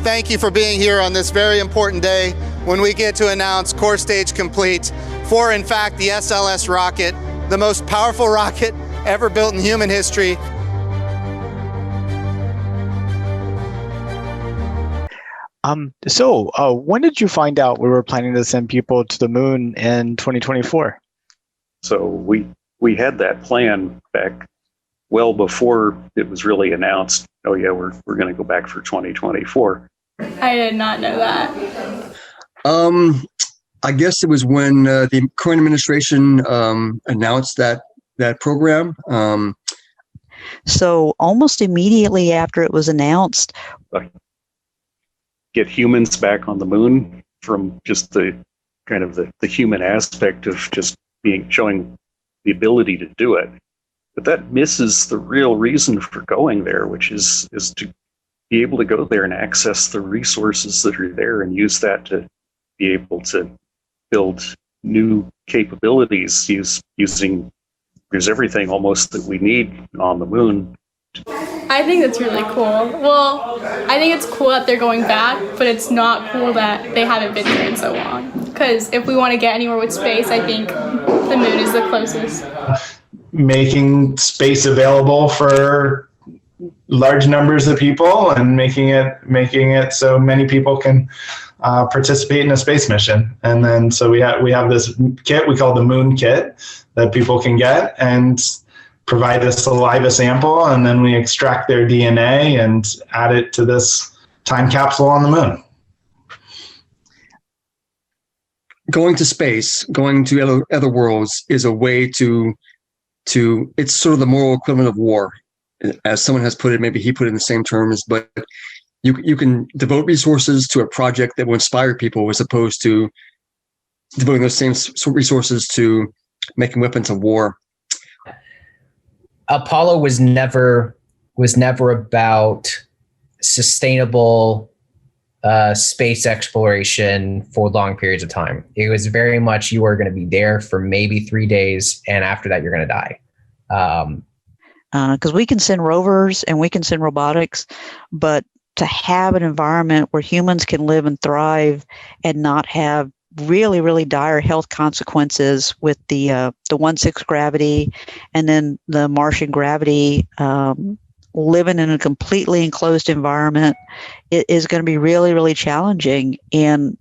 thank you for being here on this very important day when we get to announce core stage complete for, in fact, the SLS rocket, the most powerful rocket ever built in human history. When did you find out we were planning to send people to the moon in 2024? So we had that plan back well before it was really announced. Oh yeah, we're going to go back for 2024. I did not know that. I guess it was when the current administration announced that program. So almost immediately after it was announced, get humans back on the moon from just the kind of the human aspect of just showing the ability to do it. But that misses the real reason for going there, which is to be able to go there and access the resources that are there and use that to be able to build new capabilities using there's everything almost that we need on the moon. I think that's really cool. Well, I think it's cool that they're going back, but it's not cool that they haven't been there in so long. Because if we want to get anywhere with space, I think the moon is the closest. Making space available for large numbers of people and making it so many people can participate in a space mission. And then so we have this kit we call the Moon Kit that people can get and provide a saliva sample, and then we extract their DNA and add it to this time capsule on the moon. Going to space, going to other worlds is a way to it's sort of the moral equivalent of war, as someone has put it. Maybe he put it in the same terms, but you can devote resources to a project that will inspire people as opposed to devoting those same resources to making weapons of war. Apollo was never about sustainable space exploration for long periods of time. It was very much you are going to be there for maybe 3 days, and after that you're going to die. Because we can send rovers and we can send robotics, but to have an environment where humans can live and thrive and not have really, really dire health consequences with the 1/6 gravity and then the Martian gravity, living in a completely enclosed environment, it is going to be really, really challenging. And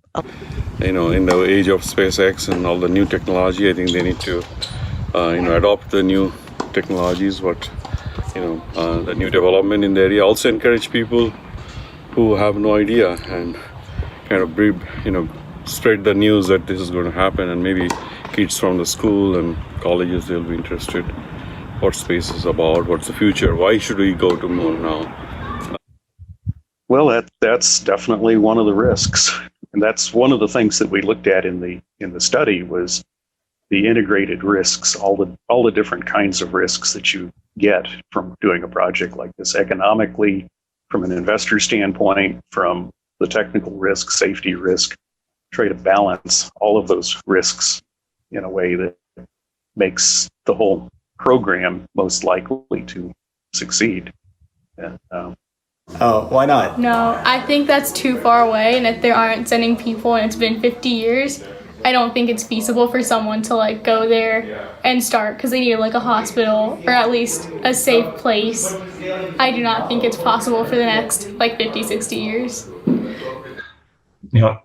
in the age of SpaceX and all the new technology, I think they need to adopt the new technologies, the new development in the area. Also encourage people who have no idea and kind of spread the news that this is going to happen, and maybe kids from the school and colleges, they'll be interested what space is about, what's the future, why should we go to moon now? Well, that's definitely one of the risks, and that's one of the things that we looked at in the study was the integrated risks, all the different kinds of risks that you get from doing a project like this, economically, from an investor standpoint, from the technical risk, safety risk. Try to balance all of those risks in a way that makes the whole program most likely to succeed. Why not? No, I think that's too far away, and if they aren't sending people and it's been 50 years, I don't think it's feasible for someone to go there and start, because they need a hospital or at least a safe place. I do not think it's possible for the next 50, 60 years.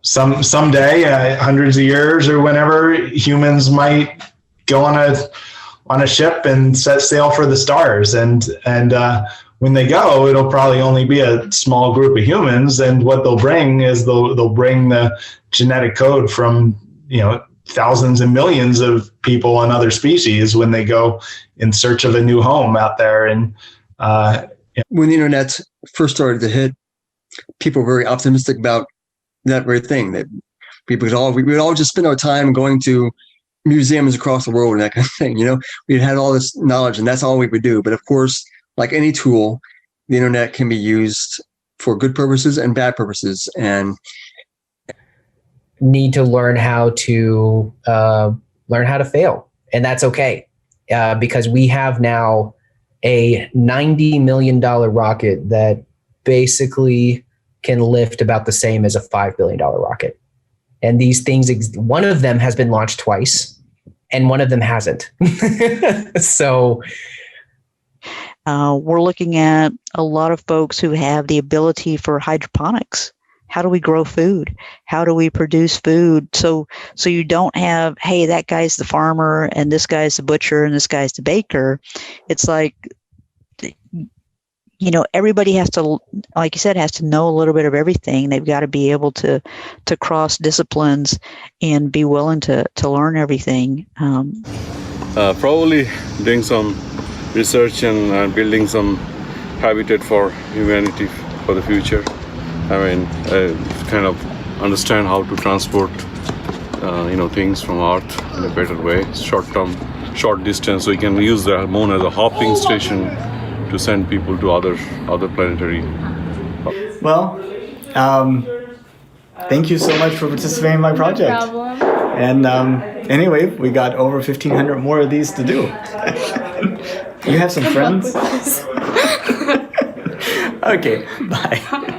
Someday, hundreds of years or whenever, humans might go on a ship and set sail for the stars, and when they go, it'll probably only be a small group of humans, and what they'll bring is they'll bring the genetic code from thousands and millions of people and other species when they go in search of a new home out there. And when the internet first started to hit, people were very optimistic about that very thing, that we would all just spend our time going to museums across the world and that kind of thing. We had all this knowledge and that's all we would do. But of course, like any tool, the internet can be used for good purposes and bad purposes, and need to learn how to fail, and that's okay, because we have now a $90 million rocket that basically can lift about the same as a $5 billion rocket. And these things, one of them has been launched twice and one of them hasn't. So we're looking at a lot of folks who have the ability for hydroponics. How do we grow food? How do we produce food? So you don't have, hey, that guy's the farmer and this guy's the butcher and this guy's the baker. It's like, everybody has to, like you said, has to know a little bit of everything. They've got to be able to cross disciplines and be willing to learn everything. Probably doing some research and building some habitat for humanity for the future. I mean, kind of understand how to transport, things from Earth in a better way, short distance, so you can use the moon as a hopping station to send people to other planetary. Well, thank you so much for participating in my project. No problem. And anyway, we got over 1,500 more of these to do. You have some friends? Okay, bye.